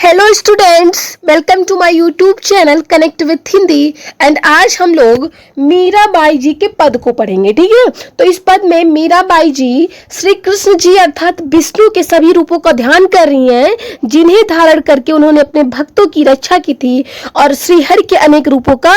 Hello students, welcome to my YouTube channel connect with Hindi. And आज हम लोग मीराबाई जी के पद को पढ़ेंगे। ठीक है, तो इस पद में मीराबाई जी श्री कृष्ण जी अर्थात विष्णु के सभी रूपों का ध्यान कर रही हैं, जिन्हें धारण करके उन्होंने अपने भक्तों की रक्षा की थी और श्रीहरि के अनेक रूपों का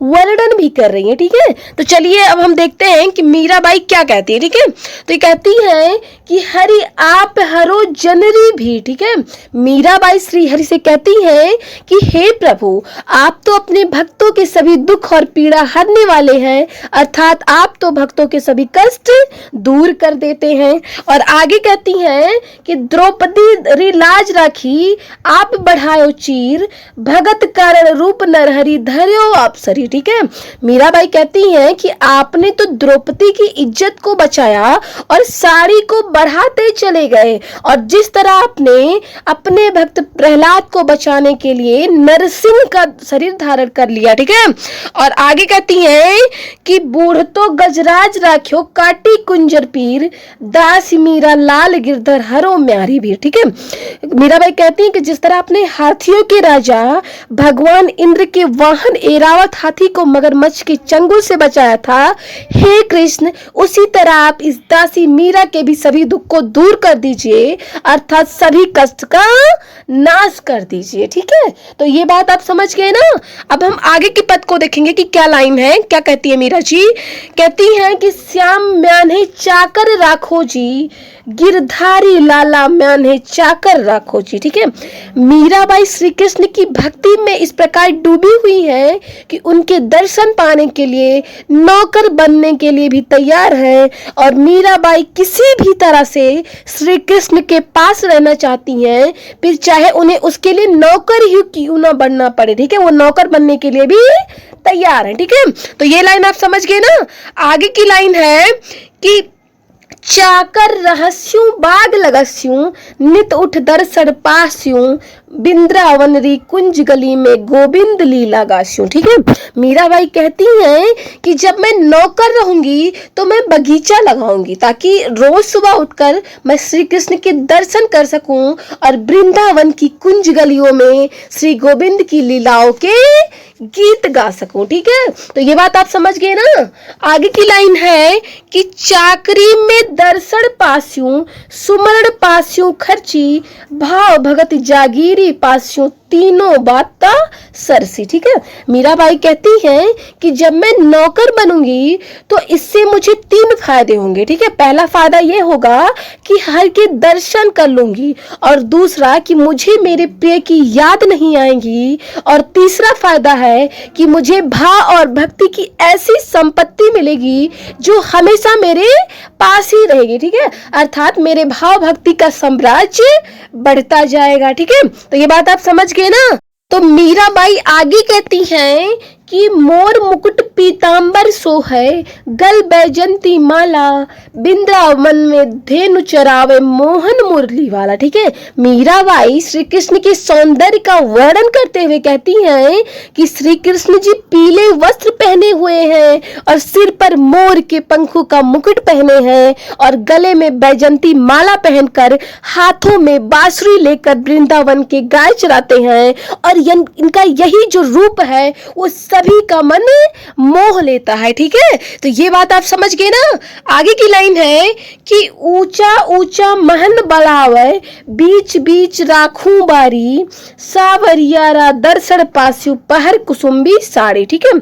वर्णन भी कर रही है। ठीक है, तो चलिए अब हम देखते हैं कि मीराबाई क्या कहती है। ठीक है, तो ये कहती है कि हरि आप हरो जनरी भी। ठीक है, मीराबाई श्री हरि से कहती है कि हे प्रभु, आप तो अपने भक्तों के सभी दुख और पीड़ा हरने वाले हैं, अर्थात आप तो भक्तों के सभी कष्ट दूर कर देते हैं। और आगे कहती हैं कि द्रौपदी लाज राखी आप बढ़ायो चीर, भगत कारण रूप नरहरि धर्यो अप्सरी। ठीक है, मीराबाई कहती हैं कि आपने तो द्रौपदी की इज्जत को बचाया और साड़ी को बढ़ाते चले गए, और जिस तरह आपने अपने भक्त प्रहलाद को बचाने के लिए नरसिंह का शरीर धारण कर लिया। ठीक है, और आगे कहती हैं कि बूढ़ तो गजराज राख्यो काटी कुंजर पीर, दास मीरा लाल गिरधर हरो म्यारी भी। ठीक है, मीराबाई कहती हैं कि जिस तरह आपने हाथियों के राजा भगवान इंद्र के वाहन एरावत हाथी को मगरमच्छ के चंगुल से बचाया था, हे कृष्ण, उसी तरह आप इस दासी मीरा के भी सभी दुख को दूर कर दीजिए, अर्थात सभी कष्ट का नाश कर दीजिए। ठीक है, तो ये बात आप समझ गए ना। अब हम आगे के पद को देखेंगे कि क्या लाइन है, क्या कहती है मीरा जी। कहती हैं कि श्याम म्यान्हे चाकर राखो जी, गिरधारी लाला म्यान्हे चाकर राखो जी। ठीक है, मीराबाई श्री कृष्ण की भक्ति में इस प्रकार डूबी हुई है कि उनके दर्शन पाने के लिए नौकर बनने के लिए भी तैयार है, और मीराबाई किसी भी तरह से श्री कृष्ण के पास रहना चाहती हैं, फिर चाहे उन्हें उसके लिए नौकर ही क्यों ना बनना पड़े। ठीक है, वो नौकर बनने के लिए भी तैयार है। ठीक है, तो ये लाइन आप समझ गए ना। आगे की लाइन है कि चाकर रहस्यों बाग लगस्यों, नित उठ दर्शन पास्यों, बिंद्रावन री कुंज गली में गोविंद लीला गास्यों। ठीक है, मीराबाई कहती हैं कि जब मैं नौकर रहूंगी तो मैं बगीचा लगाऊंगी, ताकि रोज सुबह उठकर मैं श्री कृष्ण के दर्शन कर सकूं और वृंदावन की कुंज गलियों में श्री गोविंद की लीलाओं के गीत गा सकूं। ठीक है, तो ये बात आप समझ गए ना। आगे की लाइन है कि चाकरी में दर्शन पास्यूं, सुमरण पास्यूं खर्ची, भाव भगत जागीरी पास्यूं, तीनों बाता सरसी। ठीक है, मीराबाई कहती हैं कि जब मैं नौकर बनूंगी तो इससे मुझे 3 फायदे होंगे। ठीक है, पहला फायदा ये होगा कि हर के दर्शन कर लूंगी, और दूसरा कि मुझे मेरे प्रिय की याद नहीं आएगी, और तीसरा फायदा है कि मुझे भाव और भक्ति की ऐसी संपत्ति मिलेगी जो हमेशा मेरे पास ही रहेगी। ठीक है, अर्थात मेरे भाव भक्ति का साम्राज्य बढ़ता जाएगा। ठीक है, तो ये बात आप समझ गए ना। तो मीराबाई आगे कहती हैं कि मोर मुकुट पीतांबर सो है, गल बैजंती माला, बिंद्रावन में धेनु चरावे मोहन मुरली वाला। ठीक है, मीराबाई श्री कृष्ण के सौंदर्य का वर्णन करते हुए कहती हैं कि श्री कृष्ण जी पीले वस्त्र पहने हुए हैं और सिर पर मोर के पंखों का मुकुट पहने हैं, और गले में बैजंती माला पहनकर हाथों में बांसुरी लेकर वृंदावन के गाय चराते हैं, और इनका यही जो रूप है वो सभी का मन मोह लेता है। ठीक है, तो ये बात आप समझ गए ना। आगे की लाइन है कि ऊंचा ऊंचा महल बढ़ावे, बीच बीच राखूं बारी, सावरियारा दर्शन पास्यु पहर कुसुम्बी साड़ी। ठीक है,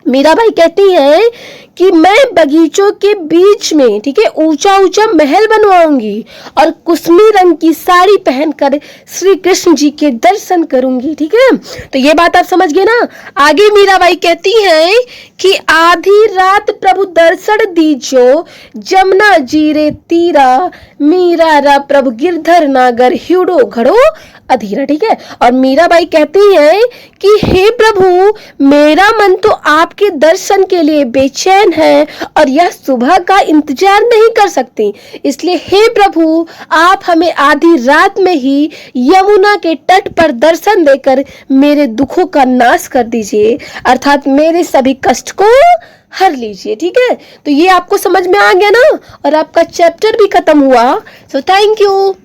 मीराबाई कहती हैं कि मैं बगीचों के बीच में, ठीक है, ऊंचा ऊंचा महल बनवाऊंगी और कुसमी रंग की साड़ी पहनकर श्री कृष्ण जी के दर्शन करूंगी। ठीक है, तो ये बात आप समझ गए ना। आगे मीराबाई कहती हैं कि आधी रात प्रभु दर्शन दीजो, जमुना जीरे तीरा, मीरा रा प्रभु गिरधर नागर ह्यूडो घड़ो अधीरा। ठीक है, और मीराबाई कहती हैं कि हे प्रभु, मेरा मन तो आपके दर्शन के लिए बेचैन है और यह सुबह का इंतजार नहीं कर सकती, इसलिए हे प्रभु, आप हमें आधी रात में ही यमुना के तट पर दर्शन देकर मेरे दुखों का नाश कर दीजिए, अर्थात मेरे सभी कष्ट को हर लीजिए। ठीक है, तो ये आपको समझ में आ गया ना, और आपका चैप्टर भी खत्म हुआ। So thank you.